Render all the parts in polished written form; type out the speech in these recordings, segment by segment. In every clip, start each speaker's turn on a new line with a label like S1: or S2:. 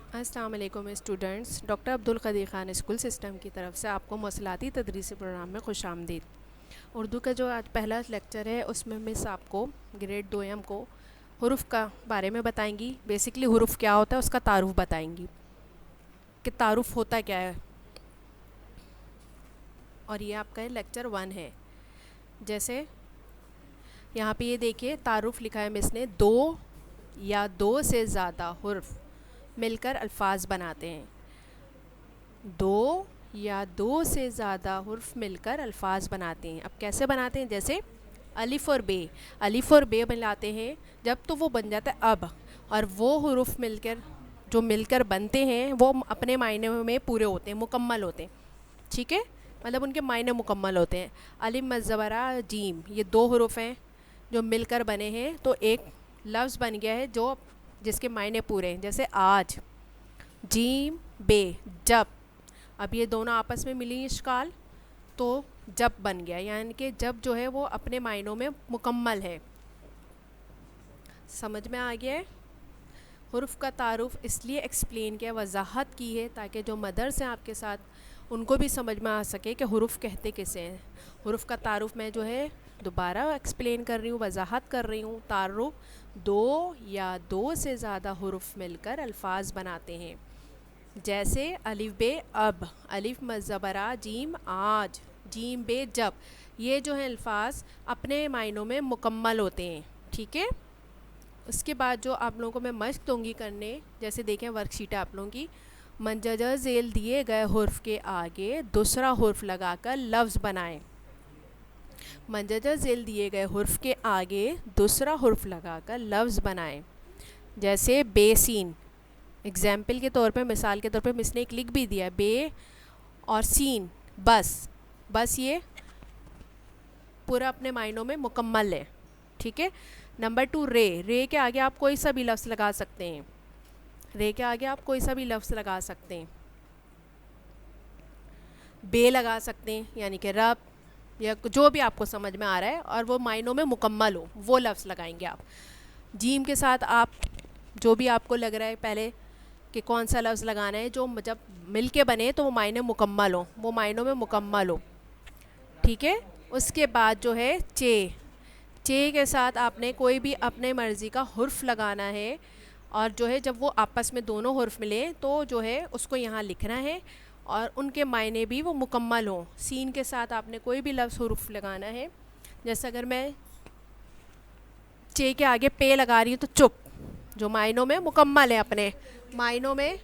S1: अस्सलाम वालेकुम students, doctor Abdul Qadir Khan school system की तरफ से आपको मौसलाती तदरीसी प्रोग्राम में खुश आमदीद। उर्दू का जो आज पहला लेक्चर है उसमें मिस आपको ग्रेड 2M को हुरूफ का बारे में बताएंगी। बेसिकली हुरूफ क्या होता है उसका तारुफ बताएंगी कि तारुफ होता क्या है। और ये आपका लेक्चर 1 है। जैसे यहाँ पे ये देखिए तारुफ लिखा है मिस ने, दो या दो से ज़्यादा हुर्फ मिलकर अल्फाज बनाते हैं। दो या दो से ज़्यादा हुर्फ मिलकर अल्फाज बनाते हैं। अब कैसे बनाते हैं? जैसे अलिफ़ और बे, अलिफ़ और बे मिलाते हैं जब तो वो बन जाता है अब, और वो हुरूफ मिलकर जो मिलकर बनते हैं वो अपने मायने में पूरे होते हैं, मुकम्मल होते हैं। ठीक है, मतलब उनके मायने मुकम्मल होते हैं। अलिफ मज़बरा जीम, ये दो हुरूफ हैं जो मिलकर बने हैं तो एक लफ्ज़ बन गया है जो जिसके मायने पूरे हैं। जैसे आज, जीम बे जब, अब ये दोनों आपस में मिली इश्काल तो जब बन गया, यानी कि जब जो है वो अपने मायनों में मुकम्मल है। समझ में आ गया है? हुर्फ का तारुफ इसलिए एक्सप्लेन किया, वजाहत की है ताकि जो मदर्स हैं आपके साथ उनको भी समझ में आ सके कि हुरूफ कहते किसे हैं। हुरूफ का तारुफ मैं जो है दोबारा एक्सप्लेन कर रही हूँ, वजाहत कर रही हूँ। तारुफ दो या दो से ज़्यादा हुरूफ मिलकर अल्फाज बनाते हैं। जैसे अलिफ बे अब, अलिफ मज़बरा जीम आज, जीम बे जब, ये जो हैं अल्फाज अपने मायनों में मुकम्मल होते हैं। ठीक है, उसके बाद जो आप लोगों को मैं मश्क दूँगी करने, जैसे देखें वर्कशीट आप लोगों की, मंजर झेल दिए गए हुर्फ के आगे दूसरा हुर्फ लगाकर लफ्ज़ बनाएं। मंजर झेल दिए गए हुर्फ के आगे दूसरा हुर्फ लगाकर लफ्ज़ बनाएं। जैसे बेसीन, एग्जाम्पल के तौर पे, मिसाल के तौर पे मिस ने एक लिख भी दिया, बे और सीन बस, बस ये पूरा अपने मायनों में मुकम्मल है। ठीक है। नंबर 2 रे, रे के आगे आप कोई सा भी लफ्ज़ लगा सकते हैं। रे के आगे आप कोई सा भी लफ्ज़ लगा सकते हैं। बे लगा सकते हैं, यानी कि रब, या जो भी आपको समझ में आ रहा है और वो मायनों में मुकम्मल हो वो लफ्ज़ लगाएंगे आप। जीम के साथ आप जो भी आपको लग रहा है पहले कि कौन सा लफ्ज़ लगाना है जो जब मिल के बने तो वो मायने मुकम्मल हो, वो मायनों में मुकम्मल हो। ठीक है। उसके बाद जो है चे, चे के साथ आपने कोई भी अपने मर्ज़ी का हुर्फ लगाना है, और जो है जब वो आपस में दोनों हुर्फ मिले तो जो है उसको यहाँ लिखना है और उनके मायने भी वो मुकम्मल हों। सीन के साथ आपने कोई भी लफ्ज़ हुर्फ लगाना है, जैसे अगर मैं चे के आगे पे लगा रही हूँ तो चुप, जो मायनों में मुकम्मल है, अपने मायनों में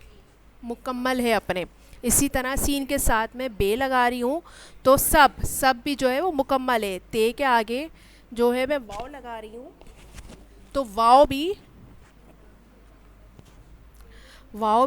S1: मुकम्मल है अपने। इसी तरह सीन के साथ मैं बे लगा रही हूँ तो सब, सब भी जो है वो मुकम्मल है। ते के आगे जो है मैं वाव लगा रही हूँ तो वाव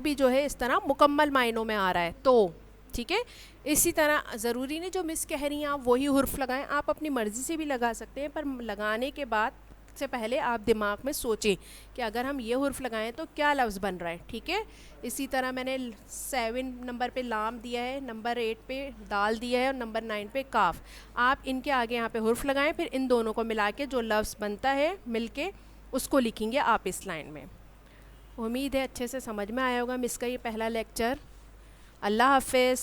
S1: भी जो है इस तरह मुकम्मल मायनों में आ रहा है। तो ठीक है, इसी तरह ज़रूरी नहीं जो मिस कह रही हैं आप वही हुर्फ लगाएं, आप अपनी मर्ज़ी से भी लगा सकते हैं, पर लगाने के बाद से पहले आप दिमाग में सोचें कि अगर हम ये हुर्फ लगाएं तो क्या लफ्ज़ बन रहा है। ठीक है। इसी तरह मैंने 7 नंबर पे लाम दिया है, नंबर 8 पे दाल दिया है और नंबर 9 पे काफ। आप इनके आगे यहाँ पे हुर्फ लगाएं, फिर इन दोनों को मिला के जो लफ्ज़ बनता है मिल के उसको लिखेंगे आप इस लाइन में। उम्मीद है अच्छे से समझ में आया होगा मिस का ये पहला लेक्चर। अल्लाह हाफ़िज़।